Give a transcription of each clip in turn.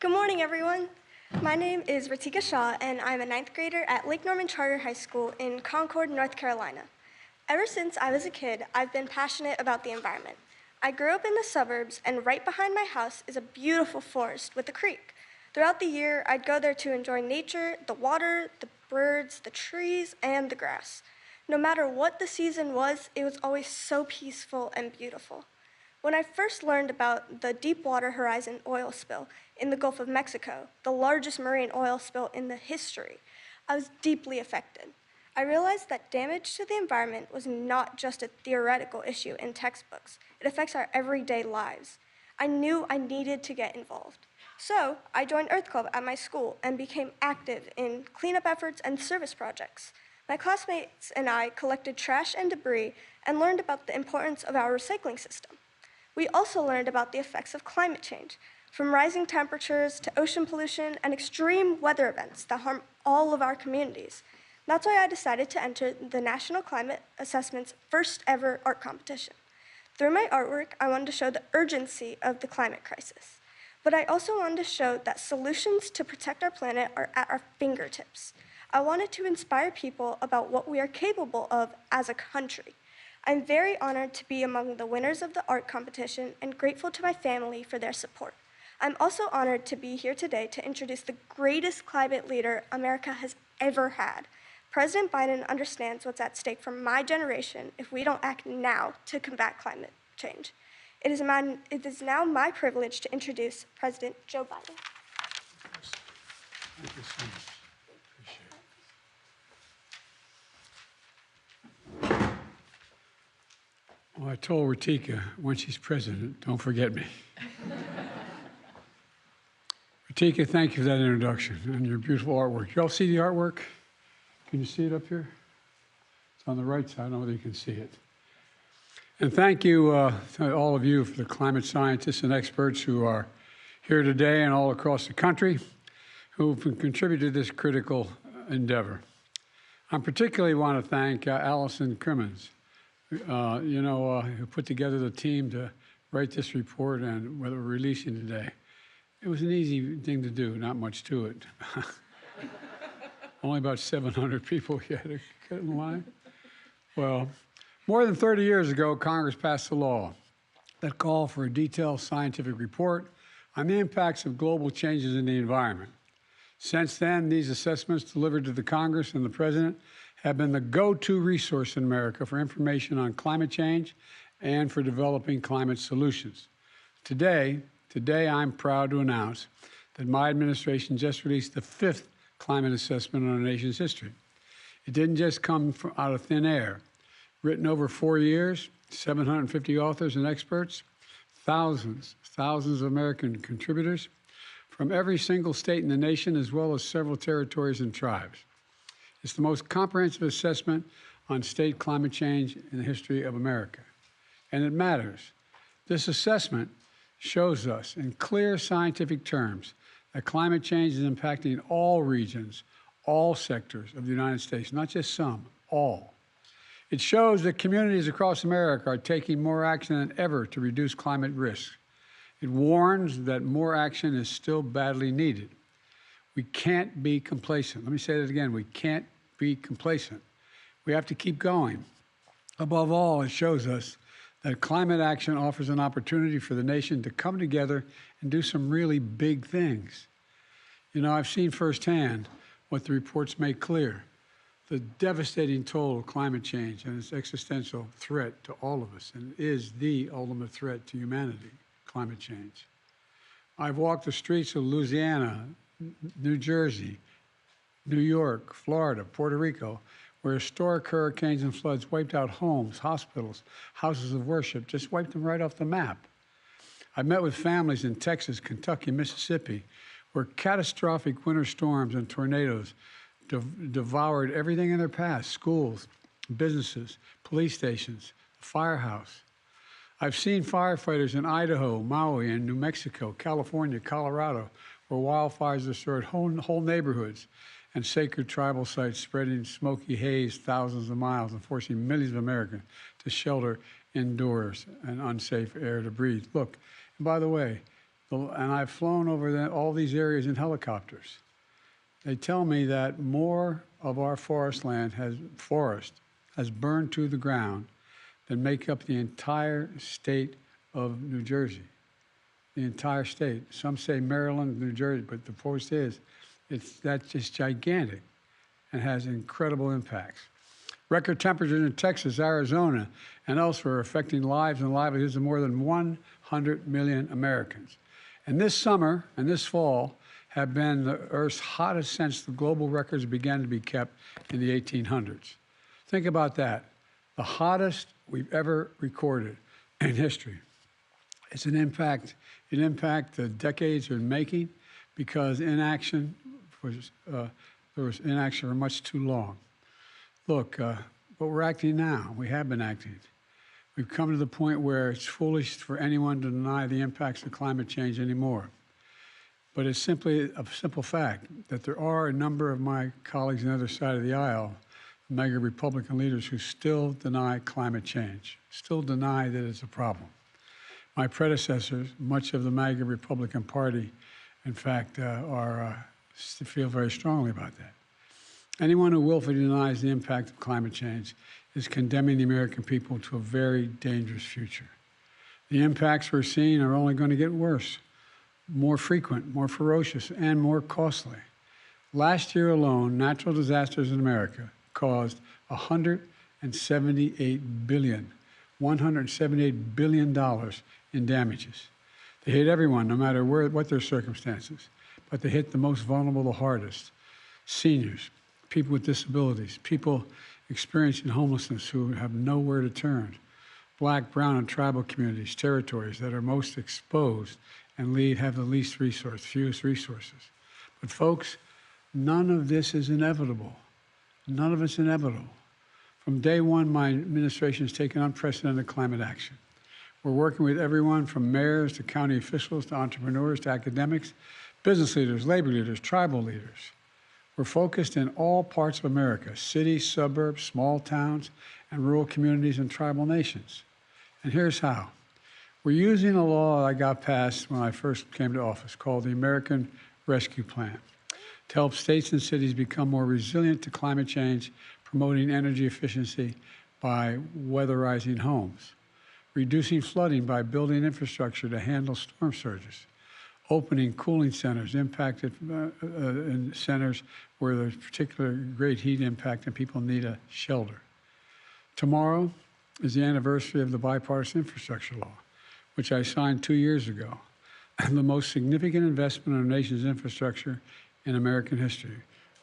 Good morning, everyone. My name is Retika Shaw, and I'm a ninth grader at Lake Norman Charter High School in Concord, North Carolina. Ever since I was a kid, I've been passionate about the environment. I grew up in the suburbs, and right behind my house is a beautiful forest with a creek. Throughout the year, I'd go there to enjoy nature, the water, the birds, the trees, and the grass. No matter what the season was, it was always so peaceful and beautiful. When I first learned about the Deepwater Horizon oil spill in the Gulf of Mexico, the largest marine oil spill in the history, I was deeply affected. I realized that damage to the environment was not just a theoretical issue in textbooks. It affects our everyday lives. I knew I needed to get involved. So I joined Earth Club at my school and became active in cleanup efforts and service projects. My classmates and I collected trash and debris and learned about the importance of our recycling system. We also learned about the effects of climate change, from rising temperatures to ocean pollution and extreme weather events that harm all of our communities. That's why I decided to enter the National Climate Assessment's first ever art competition. Through my artwork, I wanted to show the urgency of the climate crisis. But I also wanted to show that solutions to protect our planet are at our fingertips. I wanted to inspire people about what we are capable of as a country. I'm very honored to be among the winners of the art competition and grateful to my family for their support. I'm also honored to be here today to introduce the greatest climate leader America has ever had. President Biden understands what's at stake for my generation if we don't act now to combat climate change. It is now my privilege to introduce President Joe Biden. Thank you so much. Well, I told Retika when she's president, don't forget me. Retika, thank you for that introduction and your beautiful artwork. You all see the artwork? Can you see it up here? It's on the right side. I don't know whether you can see it. And thank you to all of you, for the climate scientists and experts who are here today and all across the country who've contributed to this critical endeavor. I particularly want to thank Allison Crimmins, who put together the team to write this report and what we're releasing today. It was an easy thing to do, not much to it. Only about 700 people had to get in line. Well, more than 30 years ago, Congress passed a law that called for a detailed scientific report on the impacts of global changes in the environment. Since then, these assessments delivered to the Congress and the President have been the go-to resource in America for information on climate change and for developing climate solutions. Today, I'm proud to announce that my administration just released the 5th climate assessment on our nation's history. It didn't just come out of thin air. Written over 4 years, 750 authors and experts, thousands of American contributors from every single state in the nation, as well as several territories and tribes. It's the most comprehensive assessment on state climate change in the history of America. And it matters. This assessment shows us in clear scientific terms that climate change is impacting all regions, all sectors of the United States, not just some, all. It shows that communities across America are taking more action than ever to reduce climate risks. It warns that more action is still badly needed. We can't be complacent. Let me say that again. We can't be complacent. We have to keep going. Above all, it shows us that climate action offers an opportunity for the nation to come together and do some really big things. You know, I've seen firsthand what the reports make clear: the devastating toll of climate change and its existential threat to all of us, and it is the ultimate threat to humanity, climate change. I've walked the streets of Louisiana, New Jersey, New York, Florida, Puerto Rico, where historic hurricanes and floods wiped out homes, hospitals, houses of worship, just wiped them right off the map. I've met with families in Texas, Kentucky, Mississippi, where catastrophic winter storms and tornadoes devoured everything in their path: schools, businesses, police stations, the firehouse. I've seen firefighters in Idaho, Maui, and New Mexico, California, Colorado, where wildfires destroyed whole neighborhoods and sacred tribal sites, spreading smoky haze thousands of miles and forcing millions of Americans to shelter indoors and unsafe air to breathe. Look, and by the way, And I've flown over all these areas in helicopters. They tell me that more of our forest has burned to the ground than make up the entire state of New Jersey. The entire state. Some say Maryland, New Jersey, but the forest that's just gigantic and has incredible impacts. Record temperatures in Texas, Arizona, and elsewhere are affecting lives and livelihoods of more than 100 million Americans. And this summer and this fall have been the Earth's hottest since the global records began to be kept in the 1800s. Think about that. The hottest we've ever recorded in history. It's an impact the decades are making because there was inaction for much too long. Look, but we're acting now. We have been acting. We've come to the point where it's foolish for anyone to deny the impacts of climate change anymore. But it's simply a simple fact that there are a number of my colleagues on the other side of the aisle, mega Republican leaders, who still deny climate change, still deny that it's a problem. My predecessors, much of the MAGA Republican Party, in fact, feel very strongly about that. Anyone who willfully denies the impact of climate change is condemning the American people to a very dangerous future. The impacts we're seeing are only going to get worse, more frequent, more ferocious, and more costly. Last year alone, natural disasters in America caused $178 billion in damages. They hit everyone, no matter what their circumstances, but they hit the most vulnerable the hardest: seniors, people with disabilities, people experiencing homelessness who have nowhere to turn, Black, brown, and tribal communities, territories that are most exposed and have the fewest resources. But folks, none of this is inevitable. None of it's inevitable. From day one, my administration has taken unprecedented climate action. We're working with everyone from mayors to county officials to entrepreneurs to academics, business leaders, labor leaders, tribal leaders. We're focused in all parts of America: cities, suburbs, small towns, and rural communities and tribal nations. And here's how. We're using a law I got passed when I first came to office called the American Rescue Plan to help states and cities become more resilient to climate change, promoting energy efficiency by weatherizing homes, reducing flooding by building infrastructure to handle storm surges, opening cooling centers impacted in centers where there's particular great heat impact and people need a shelter. Tomorrow is the anniversary of the bipartisan infrastructure law, which I signed 2 years ago, and the most significant investment in our nation's infrastructure in American history: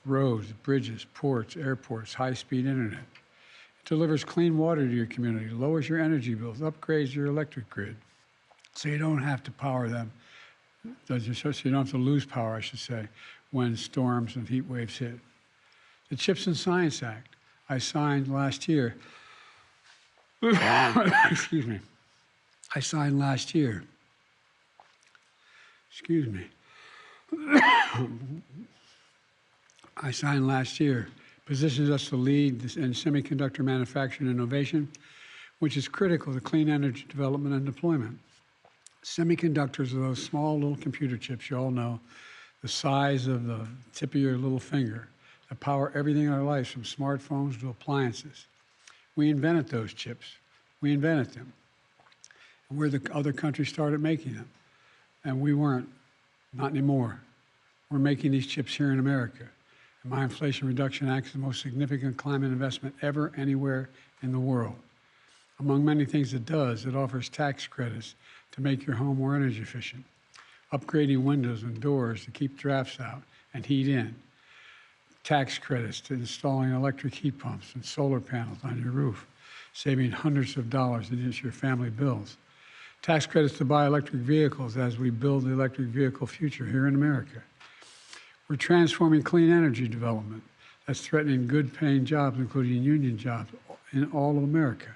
roads, bridges, ports, airports, high-speed internet. It delivers clean water to your community, lowers your energy bills, upgrades your electric grid, so you don't have to power them, so you don't have to lose power, I should say, when storms and heat waves hit. The CHIPS and Science Act I signed last year. Excuse me. I signed last year. Excuse me. I signed last year, positions us to lead in semiconductor manufacturing and innovation, which is critical to clean energy development and deployment. Semiconductors are those small little computer chips you all know, the size of the tip of your little finger, that power everything in our lives, from smartphones to appliances. We invented those chips. We invented them. Where the other countries started making them. And we weren't. Not anymore. We're making these chips here in America. And my Inflation Reduction Act is the most significant climate investment ever anywhere in the world. Among many things it does, it offers tax credits to make your home more energy efficient, upgrading windows and doors to keep drafts out and heat in, tax credits to installing electric heat pumps and solar panels on your roof, saving hundreds of dollars in your family bills, tax credits to buy electric vehicles as we build the electric vehicle future here in America. We're transforming clean energy development that's threatening good-paying jobs, including union jobs, in all of America.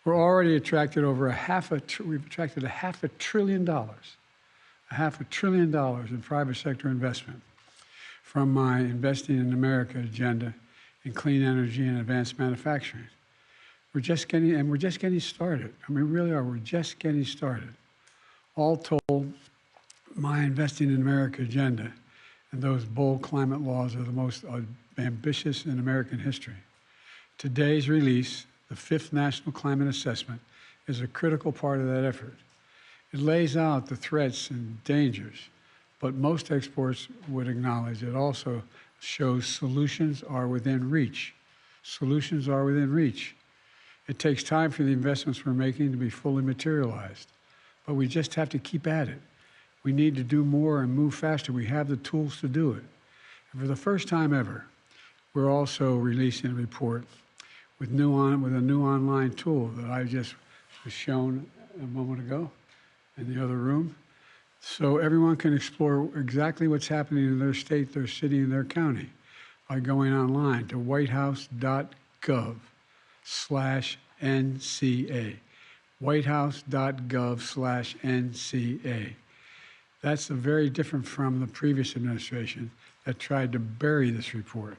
We're already attracted we've attracted $500 billion in private sector investment from my Investing in America agenda in clean energy and advanced manufacturing. We're just getting started. I mean, we really are. We're just getting started. All told, my Investing in America agenda, and those bold climate laws are the most ambitious in American history. Today's release, the 5th National Climate Assessment, is a critical part of that effort. It lays out the threats and dangers, but most experts would acknowledge it also shows solutions are within reach. Solutions are within reach. It takes time for the investments we're making to be fully materialized, but we just have to keep at it. We need to do more and move faster. We have the tools to do it. And for the first time ever, we're also releasing a report with a new online tool that I just was shown a moment ago in the other room. So everyone can explore exactly what's happening in their state, their city, and their county by going online to whitehouse.gov/NCA. whitehouse.gov/NCA. That's very different from the previous administration that tried to bury this report.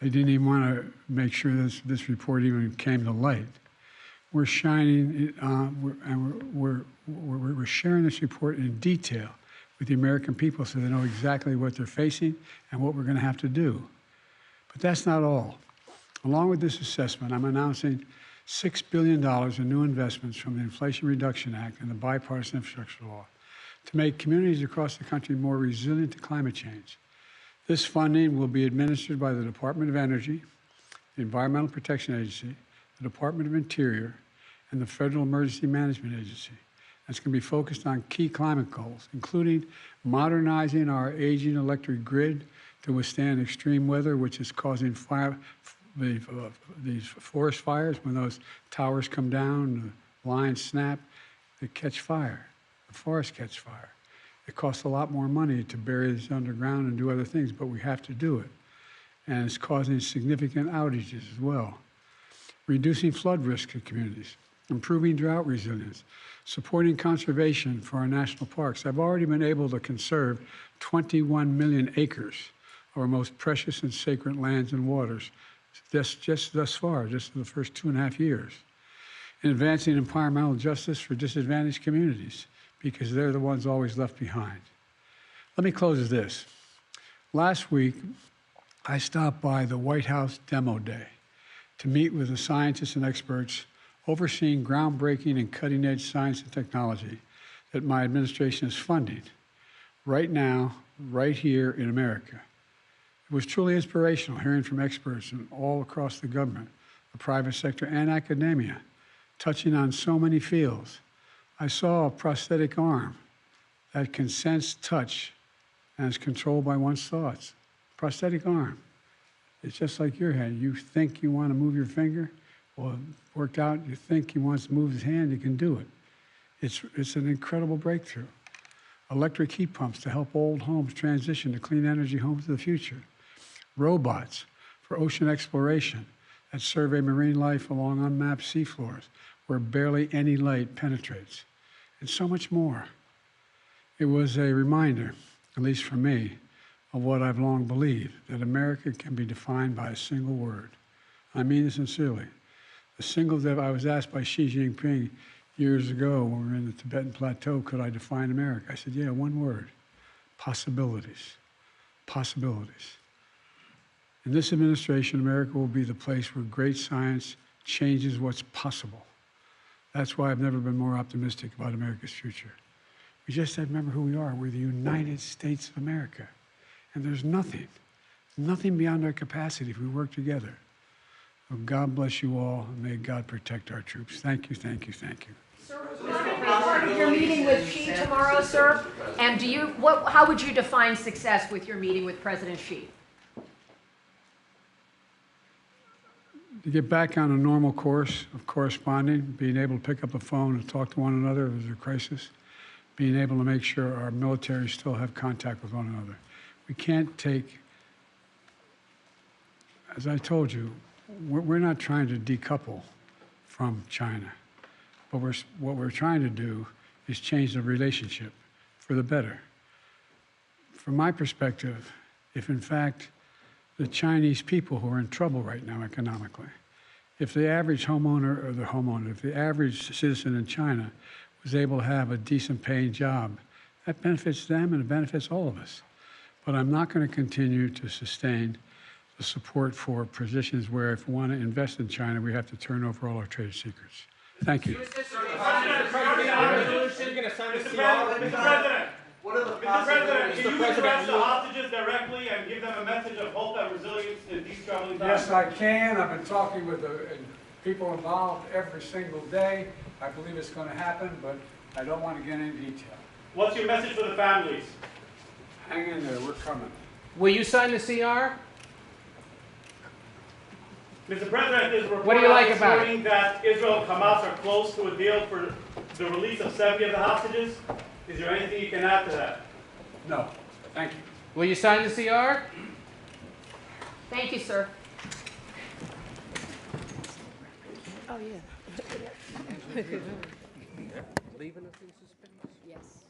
They didn't even want to make sure this report even came to light. We're shining, we're sharing this report in detail with the American people so they know exactly what they're facing and what we're going to have to do. But that's not all. Along with this assessment, I'm announcing $6 billion in new investments from the Inflation Reduction Act and the Bipartisan Infrastructure Law to make communities across the country more resilient to climate change. This funding will be administered by the Department of Energy, the Environmental Protection Agency, the Department of Interior, and the Federal Emergency Management Agency. It's going to be focused on key climate goals, including modernizing our aging electric grid to withstand extreme weather, which is causing these forest fires. When those towers come down, the lines snap, they catch fire. The forest catch fire. It costs a lot more money to bury this underground and do other things, but we have to do it. And it's causing significant outages as well. Reducing flood risk in communities, improving drought resilience, supporting conservation for our national parks. I've already been able to conserve 21 million acres of our most precious and sacred lands and waters just thus far, just in the first 2.5 years. And advancing environmental justice for disadvantaged communities, because they're the ones always left behind. Let me close with this. Last week, I stopped by the White House Demo Day to meet with the scientists and experts overseeing groundbreaking and cutting-edge science and technology that my administration is funding right now, right here in America. It was truly inspirational hearing from experts from all across the government, the private sector, and academia, touching on so many fields. I saw a prosthetic arm that can sense touch and is controlled by one's thoughts. Prosthetic arm. It's just like your hand. You think you want to move your finger, well, it worked out. You think he wants to move his hand, you can do it. It's an incredible breakthrough. Electric heat pumps to help old homes transition to clean energy homes of the future. Robots for ocean exploration that survey marine life along unmapped seafloors where barely any light penetrates. And so much more. It was a reminder, at least for me, of what I've long believed, that America can be defined by a single word. I mean this sincerely. The single that I was asked by Xi Jinping years ago when we were in the Tibetan Plateau, could I define America? I said, yeah, one word, possibilities. Possibilities. In this administration, America will be the place where great science changes what's possible. That's why I've never been more optimistic about America's future. We just have to remember who we are. We're the United States of America. And there's nothing beyond our capacity if we work together. So God bless you all, and may God protect our troops. Thank you, thank you, thank you. Sir, will that be part of your meeting with Xi tomorrow, sir? And how would you define success with your meeting with President Xi? To get back on a normal course of corresponding, being able to pick up the phone and talk to one another if there's a crisis, being able to make sure our military still have contact with one another. We can't take, as I told you, we're not trying to decouple from China, but what we're trying to do is change the relationship for the better. From my perspective, if in fact the Chinese people who are in trouble right now economically, if the average if the average citizen in China was able to have a decent paying job That benefits them and it benefits all of us. But I'm not going to continue to sustain the support for positions where if we want to invest in China, we have to turn over all our trade secrets. Thank you. Mr. President, What are the Mr. President, can you address the possibilities? hostages directly and give them a message of hope and resilience in these troubling times? Yes, I can. I've been talking with the people involved every single day. I believe it's going to happen, but I don't want to get into detail. What's your message for the families? Hang in there. We're coming. Will you sign the CR? Mr. President, there's a report What do you like out this about it? morning that Israel and Hamas are close to a deal for the release of 70 of the hostages. Is there anything you can add to that? No. Thank you. Will you sign the CR? Thank you, sir. Leaving us in suspense? Yes.